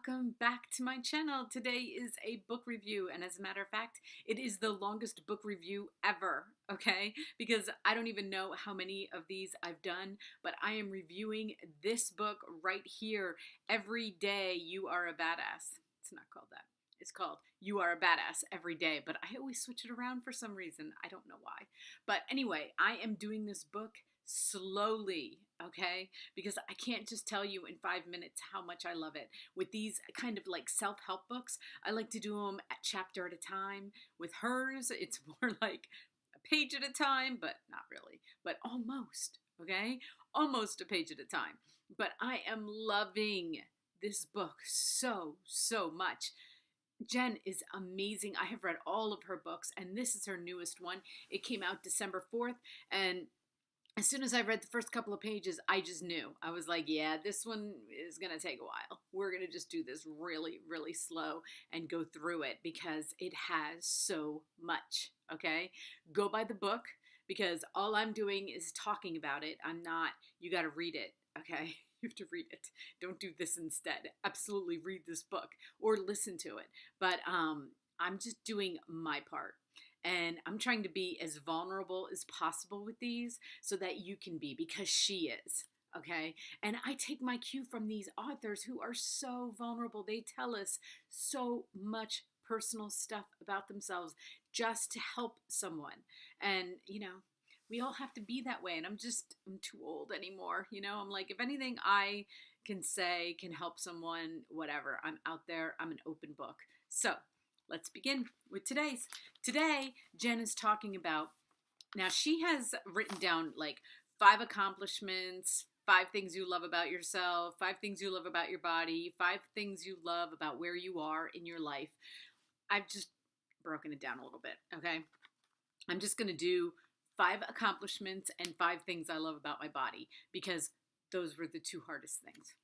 welcome back to my channel. Today is a book review, and as a matter of fact, it is the longest book review ever, okay? Because I don't even know how many of these I've done, but I am reviewing this book right here. Every Day You Are a Badass. It's not called that. It's called You Are a Badass Every Day, but I always switch it around for some reason. I don't know why. But anyway, I am doing this book slowly, okay? Because I can't just tell you in 5 minutes how much I love it. With these kind of like self-help books, I like to do them a chapter at a time. With hers, it's more like a page at a time, but not really, but almost, okay? Almost a page at a time. But I am loving this book so much. Jen is amazing. I have read all of her books, and this is her newest one. It came out December 4th, and as soon as I read the first couple of pages, I just knew. I was like, yeah, this one is going to take a while. We're going to just do this really slow and go through it because it has so much, okay? Go buy the book because all I'm doing is talking about it. I'm not, you got to read it, okay? You have to read it. Don't do this instead. Absolutely read this book or listen to it. But I'm just doing my part. And I'm trying to be as vulnerable as possible with these so that you can be, because she is, okay? And I take my cue from these authors who are so vulnerable. They tell us so much personal stuff about themselves just to help someone. And, you know, we all have to be that way. And I'm too old anymore. You know, I'm like, if anything I can say can help someone, whatever, I'm out there. I'm an open book. So let's begin with today's. Today, Jen is talking about, now she has written down like 5 accomplishments, 5 things you love about yourself, 5 things you love about your body, 5 things you love about where you are in your life. I've just broken it down a little bit, okay? I'm just going to do 5 accomplishments and 5 things I love about my body because those were the 2 hardest things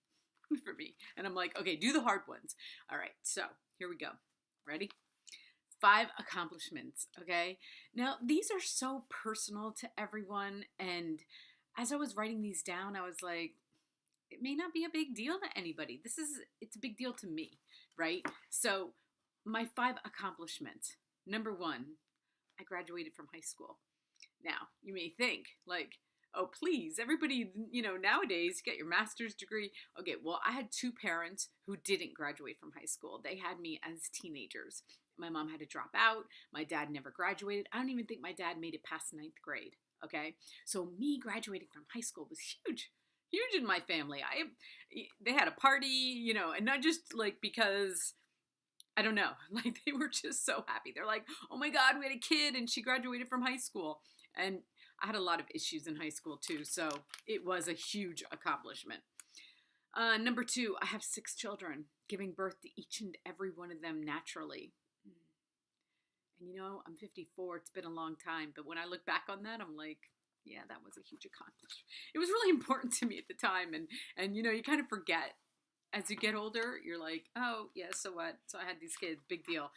for me. And I'm like, okay, do the hard ones. All right, so here we go. Ready? 5 accomplishments, okay? Now, these are so personal to everyone, and as I was writing these down, I was like, it may not be a big deal to anybody. It's a big deal to me, right? So, my 5 accomplishments. Number 1, I graduated from high school. Now, you may think, like, oh, please, everybody, you know, nowadays, get your master's degree. Okay, well, I had 2 parents who didn't graduate from high school. They had me as teenagers. My mom had to drop out. My dad never graduated. I don't even think my dad made it past 9th grade, okay? So me graduating from high school was huge in my family. They had a party, you know, and not just, like, because, I don't know, like, they were just so happy. They're like, oh my God, we had a kid and she graduated from high school. And I had a lot of issues in high school too, so it was a huge accomplishment. Number 2, I have 6 children, giving birth to each and every one of them naturally. And you know, I'm 54, it's been a long time, but when I look back on that, I'm like, yeah, that was a huge accomplishment. It was really important to me at the time, and you know, you kind of forget. As you get older, you're like, oh, yeah, so what? So I had these kids, big deal.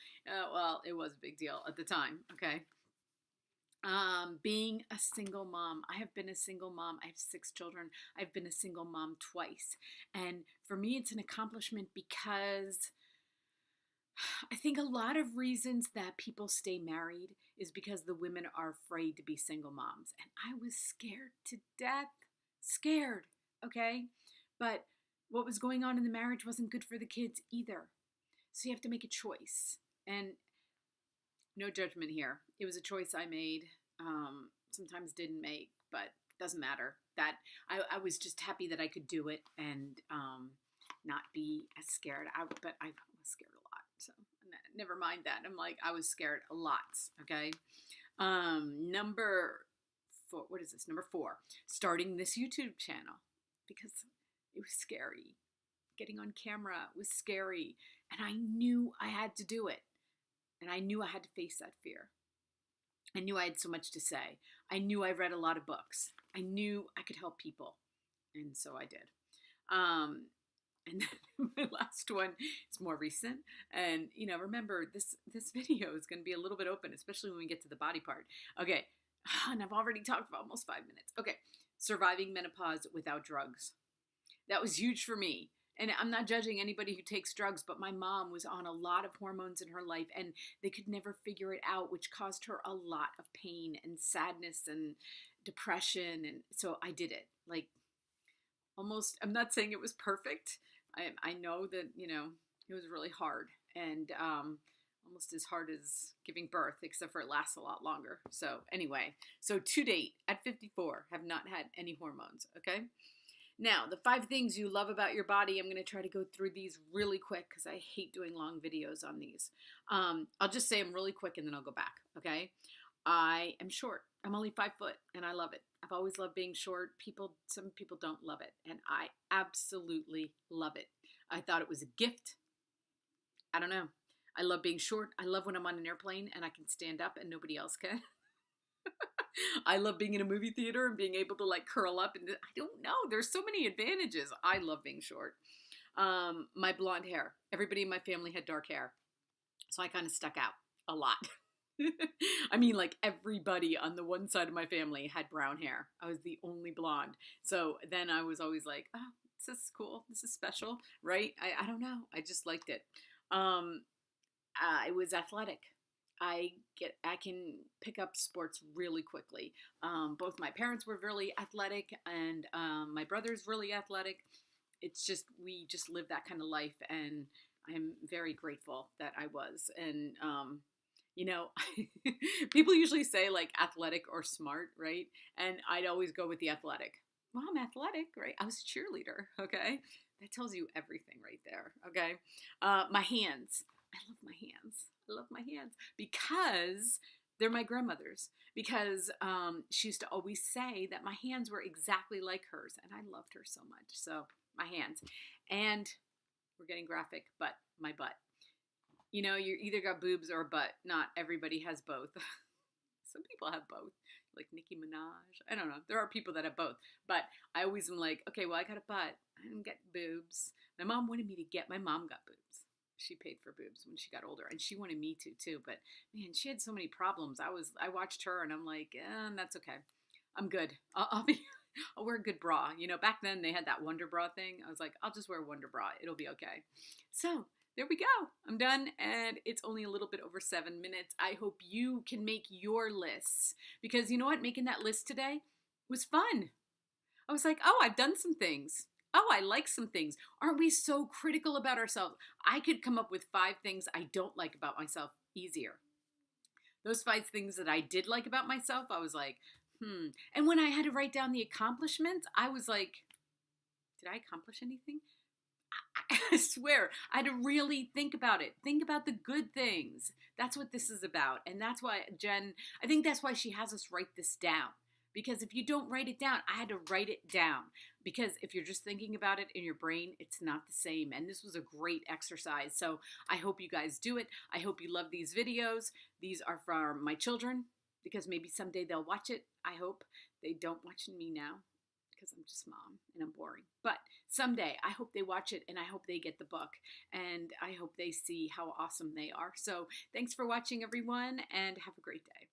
Well, it was a big deal at the time, okay? Being a single mom. I have been a single mom. I have 6 children. I've been a single mom twice. And for me, it's an accomplishment because I think a lot of reasons that people stay married is because the women are afraid to be single moms. And I was scared to death. Scared, okay? But what was going on in the marriage wasn't good for the kids either. So you have to make a choice. And no judgment here. It was a choice I made, sometimes didn't make, but doesn't matter. That I was just happy that I could do it and not be as scared. But I was scared a lot, so never mind that. I'm like, I was scared a lot, okay? Number 4, what is this? Number 4, starting this YouTube channel because it was scary. Getting on camera was scary, and I knew I had to do it. And I knew I had to face that fear. I knew I had so much to say. I knew I read a lot of books. I knew I could help people. And so I did. And then my last one, it's more recent. And, you know, remember, this video is going to be a little bit open, especially when we get to the body part. Okay. And I've already talked for almost 5 minutes. Okay. Surviving menopause without drugs. That was huge for me. And I'm not judging anybody who takes drugs, but my mom was on a lot of hormones in her life and they could never figure it out, which caused her a lot of pain and sadness and depression. And so I did it. Like, almost, I'm not saying it was perfect. I know that, it was really hard and almost as hard as giving birth, except for it lasts a lot longer. So anyway, so to date, at 54, have not had any hormones, okay? Now, the 5 things you love about your body, I'm going to try to go through these really quick because I hate doing long videos on these. I'll just say them really quick and then I'll go back, okay? I am short. I'm only 5 foot and I love it. I've always loved being short. Some people don't love it and I absolutely love it. I thought it was a gift. I don't know. I love being short. I love when I'm on an airplane and I can stand up and nobody else can. I love being in a movie theater and being able to like curl up and I don't know. There's so many advantages. I love being short. My blonde hair. Everybody in my family had dark hair. So I kind of stuck out a lot. I mean, like everybody on the one side of my family had brown hair. I was the only blonde. So then I was always like, oh, this is cool. This is special, right? I don't know. I just liked it. I was athletic. I can pick up sports really quickly. Both my parents were really athletic and my brother's really athletic. It's just, we just live that kind of life and I'm very grateful that I was. And, people usually say like athletic or smart, right? And I'd always go with the athletic. Well, I'm athletic, right? I was a cheerleader, okay? That tells you everything right there, okay? My hands. I love my hands. I love my hands because they're my grandmother's. Because she used to always say that my hands were exactly like hers, and I loved her so much. So my hands, and we're getting graphic, but my butt. You either got boobs or a butt. Not everybody has both. Some people have both, like Nicki Minaj. I don't know. There are people that have both, but I always am like, okay, well, I got a butt. I didn't get boobs. My mom wanted me to get. My mom got boobs. She paid for boobs when she got older, and she wanted me to too. But man, she had so many problems. I watched her, and I'm like, that's okay. I'm good. I'll wear a good bra. Back then they had that Wonder Bra thing. I was like, I'll just wear a Wonder Bra. It'll be okay. So there we go. I'm done, and it's only a little bit over 7 minutes. I hope you can make your lists because you know what? Making that list today was fun. I was like, oh, I've done some things. Oh, I like some things. Aren't we so critical about ourselves? I could come up with 5 things I don't like about myself easier. Those 5 things that I did like about myself, I was like, And when I had to write down the accomplishments, I was like, did I accomplish anything? I swear, I had to really think about it. Think about the good things. That's what this is about. And that's why I think that's why she has us write this down. Because if you don't write it down, I had to write it down. Because if you're just thinking about it in your brain, it's not the same. And this was a great exercise. So I hope you guys do it. I hope you love these videos. These are from my children because maybe someday they'll watch it. I hope they don't watch me now because I'm just mom and I'm boring. But someday I hope they watch it and I hope they get the book and I hope they see how awesome they are. So thanks for watching everyone and have a great day.